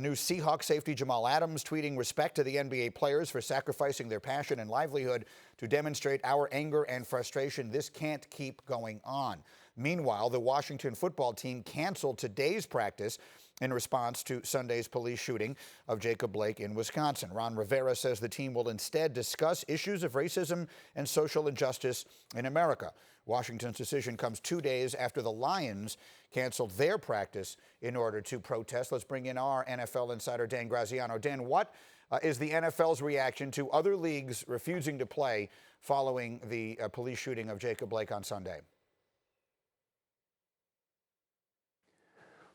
New Seahawks safety Jamal Adams tweeting respect to the NBA players for sacrificing their passion and livelihood to demonstrate our anger and frustration. This can't keep going on. Meanwhile, the Washington football team canceled today's practice in response to Sunday's police shooting of Jacob Blake in Wisconsin. Ron Rivera says the team will instead discuss issues of racism and social injustice in America. Washington's decision comes 2 days after the Lions canceled their practice in order to protest. Let's bring in our NFL insider, Dan Graziano. Dan, what is the NFL's reaction to other leagues refusing to play following the police shooting of Jacob Blake on Sunday?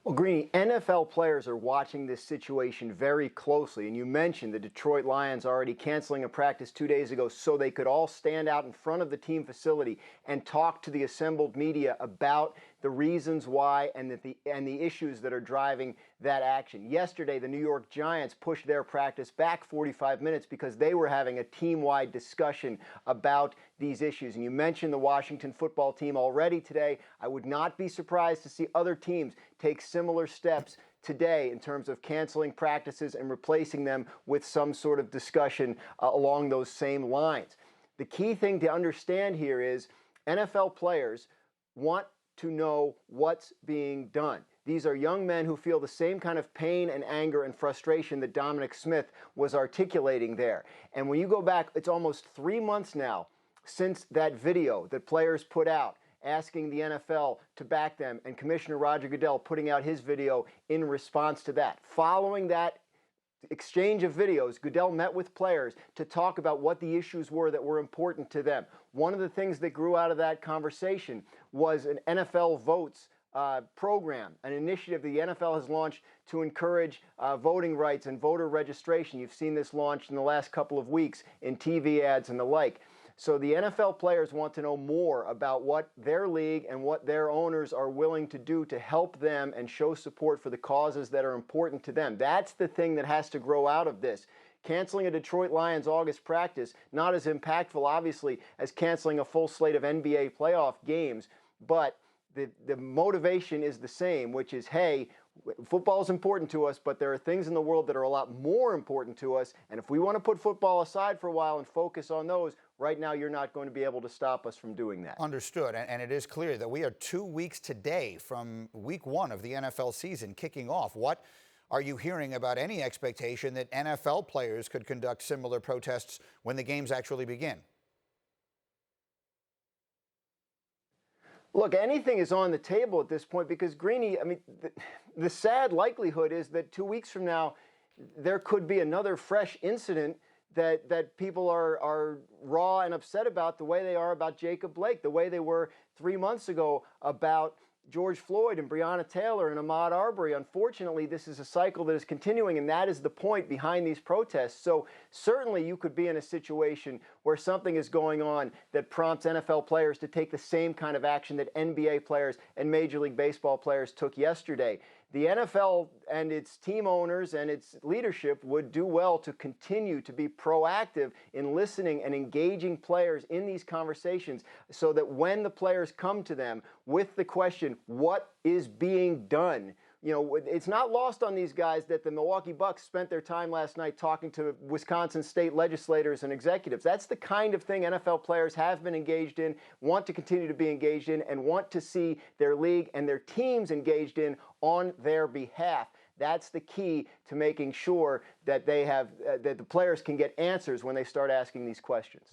Well, Greeny, NFL players are watching this situation very closely, and you mentioned the Detroit Lions already canceling a practice 2 days ago so they could all stand out in front of the team facility and talk to the assembled media about the reasons why and the issues that are driving that action. Yesterday, the New York Giants pushed their practice back 45 minutes because they were having a team-wide discussion about these issues. And you mentioned the Washington football team already today. I would not be surprised to see other teams take similar steps today in terms of canceling practices and replacing them with some sort of discussion along those same lines. The key thing to understand here is NFL players want to know what's being done. These are young men who feel the same kind of pain and anger and frustration that Dominic Smith was articulating there. And when you go back, it's almost 3 months now since that video that players put out asking the NFL to back them, and Commissioner Roger Goodell putting out his video in response to that. Following that exchange of videos, Goodell met with players to talk about what the issues were that were important to them. One of the things that grew out of that conversation was an NFL Votes program, an initiative the NFL has launched to encourage voting rights and voter registration. You've seen this launched in the last couple of weeks in TV ads and the like. So the NFL players want to know more about what their league and what their owners are willing to do to help them and show support for the causes that are important to them. That's the thing that has to grow out of this. Canceling a Detroit Lions August practice, not as impactful, obviously, as canceling a full slate of NBA playoff games, but the motivation is the same, which is, hey, football is important to us, but there are things in the world that are a lot more important to us, and if we want to put football aside for a while and focus on those, right now you're not going to be able to stop us from doing that. Understood, and it is clear that we are 2 weeks today from week 1 of the NFL season kicking off. What are you hearing about any expectation that NFL players could conduct similar protests when the games actually begin? Look, anything is on the table at this point because, Greeny, I mean, the sad likelihood is that 2 weeks from now, there could be another fresh incident that people are raw and upset about the way they are about Jacob Blake, the way they were 3 months ago about George Floyd and Breonna Taylor and Ahmaud Arbery. Unfortunately, this is a cycle that is continuing, and that is the point behind these protests. So certainly you could be in a situation where something is going on that prompts NFL players to take the same kind of action that NBA players and Major League Baseball players took yesterday. The NFL and its team owners and its leadership would do well to continue to be proactive in listening and engaging players in these conversations so that when the players come to them with the question, what is being done? You know, it's not lost on these guys that the Milwaukee Bucks spent their time last night talking to Wisconsin state legislators and executives. That's the kind of thing NFL players have been engaged in, want to continue to be engaged in, and want to see their league and their teams engaged in on their behalf. That's the key to making sure that they have that the players can get answers when they start asking these questions.